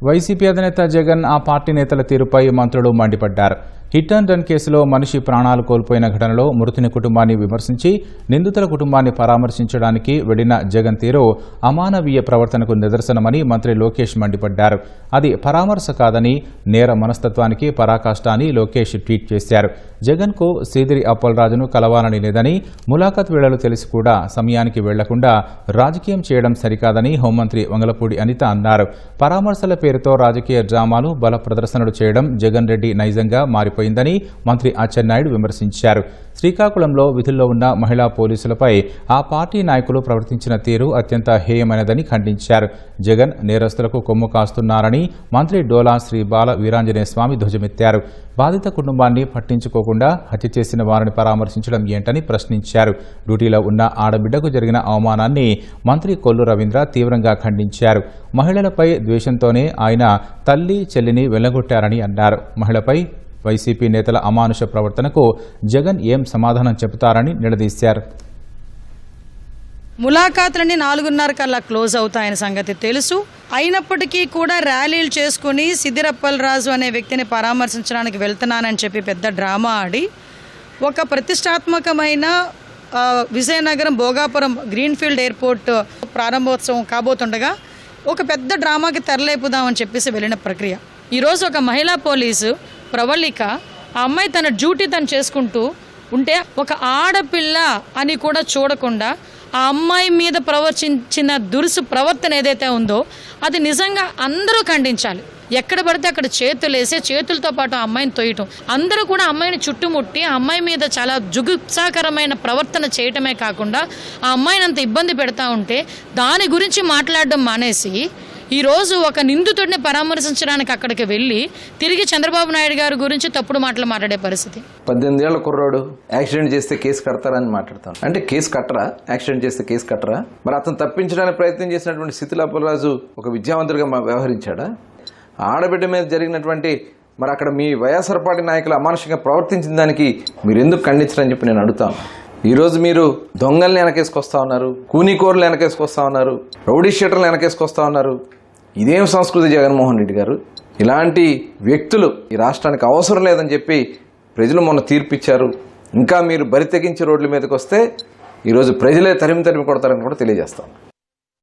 YCP అధినేత జగన్ ఆ party నేతల తీరుపై మంత్రులు మండిపడ్డారు. హిట్ అండ్ రన్ కేసులో మనిషి ప్రాణాలు కోల్పోయిన ఘటనలో మృతుని కుటుంబాన్ని విమర్శించి నిందితుల కుటుంబాన్ని పరామర్శించడానికి వెళ్లిన జగన్ తీరు అమానవీయ ప్రవర్తనకు నిదర్శనమని మంత్రి లోకేష్ మండిపడ్డారు. అది పరామర్శ కాదని, నేర మనస్తత్వానికి పరాకాష్ట అని లోకేష్ ట్వీట్ చేశారు. జగన్కు సీదిరి అప్పలరాజును కలవాలని లేదని, ములాఖత్ వేళలు తెలిసి కూడా సమయానికి వెళ్లకుండా రాజకీయం చేయడం సరికాదని హోంమంత్రి వంగలపూడి అనిత అన్నారు. పరామర్శల పేరుతో రాజకీయ డ్రామాలు, బల ప్రదర్శనలు చేయడం జగన్ రెడ్డి నైజంగా మారిపోయిందని మంత్రి అచ్చెన్నాయుడు విమర్శించారు. శ్రీకాకుళంలో విధుల్లో ఉన్న మహిళా పోలీసులపై ఆ పార్టీ నాయకులు ప్రవర్తించిన తీరు అత్యంత హేయమైనదని ఖండించారు. జగన్ నేరస్తులకు కొమ్ము కాస్తున్నారని మంత్రి డోలా శ్రీ బాల వీరాంజనేయ స్వామి ధ్వజమెత్తారు. బాధిత కుటుంబాన్ని పట్టించుకోకుండా హత్య చేసిన వారిని పరామర్శించడం ఏంటని ప్రశ్నించారు. డ్యూటీలో ఉన్న ఆడబిడ్డకు జరిగిన అవమానాన్ని మంత్రి కొల్లు రవీంద్ర తీవ్రంగా ఖండించారు. మహిళలపై ద్వేషంతోనే ఆయన తల్లి, చెల్లిని వెళ్లగొట్టారని అన్నారు. మహిళపై వైసీపీ నేతల అమానుష ప్రవర్తనకు జగన్ ఏం సమాధానం చెబుతారని నిలదీశారు. ములాఖాతులన్నీ 4:30 కల్లా క్లోజ్ అవుతాయనే సంగతి తెలుసు. అయినప్పటికీ కూడా ర్యాలీలు చేసుకుని సిద్దిరప్పలరాజు అనే వ్యక్తిని పరామర్శించడానికి వెళ్తున్నానని చెప్పి పెద్ద డ్రామా ఆడి ఒక ప్రతిష్టాత్మకమైన విజయనగరం భోగాపురం గ్రీన్ఫీల్డ్ ఎయిర్పోర్ట్ ప్రారంభోత్సవం కాబోతుండగా ఒక పెద్ద డ్రామాకి తెరలేపుదామని చెప్పేసి వెళ్ళిన ప్రక్రియ. ఈరోజు ఒక మహిళా పోలీసు ప్రవళిక ఆ అమ్మాయి తన డ్యూటీ తను చేసుకుంటూ ఉంటే ఒక ఆడపిల్ల అని కూడా చూడకుండా ఆ అమ్మాయి మీద ప్రవర్తించిన దురుసు ప్రవర్తన ఏదైతే ఉందో అది నిజంగా అందరూ ఖండించాలి. ఎక్కడ పడితే అక్కడ చేతులేసి చేతులతో పాటు ఆ అమ్మాయిని తొయ్యటం, అందరూ కూడా అమ్మాయిని చుట్టుముట్టి ఆ అమ్మాయి మీద చాలా జుగుప్సాకరమైన ప్రవర్తన చేయటమే కాకుండా ఆ అమ్మాయిని అంత ఇబ్బంది పెడతా ఉంటే దాని గురించి మాట్లాడడం మానేసి ఈరోజు ఒక నిందితుడిని పరామర్శించడానికి అక్కడికి వెళ్ళి తిరిగి చంద్రబాబు నాయుడు గారి గురించి తప్పుడు మాటలు మాట్లాడే పరిస్థితి. 18 ఏళ్ల కుర్రాడు యాక్సిడెంట్ చేస్తే కేసు కడతారని మాట్లాడతాను. అంటే కేసు కట్టరా? యాక్సిడెంట్ చేస్తే కేసు కట్టరా? మరి అతను తప్పించడానికి ప్రయత్నం చేసినటువంటి సిద్దిరి అప్పలరాజు ఒక విద్యావంతుడిగా వ్యవహరించాడా? ఆడబిడ్డ మీద జరిగినటువంటి మరి అక్కడ మీ వైఎస్ఆర్ పార్టీ నాయకులు అమానుషంగా ప్రవర్తించిన దానికి మీరు ఎందుకు ఖండించరని చెప్పి నేను అడుగుతాను. ఈరోజు మీరు దొంగల్ని వెనకేసుకొస్తా ఉన్నారు, కూనీకోరులు వెనకేసుకొస్తా ఉన్నారు, రౌడీ షీటర్లు వెనకేసుకొస్తా ఉన్నారు. ఇదేం సంస్కృతి జగన్మోహన్ రెడ్డి గారు? ఇలాంటి వ్యక్తులు ఈ రాష్ట్రానికి అవసరం లేదని చెప్పి ప్రజలు మొన్న తీర్పిచ్చారు. ఇంకా మీరు బరి తెగించి రోడ్ల మీదకి వస్తే ఈరోజు ప్రజలే తరిమి కొడతారని కూడా తెలియజేస్తాను.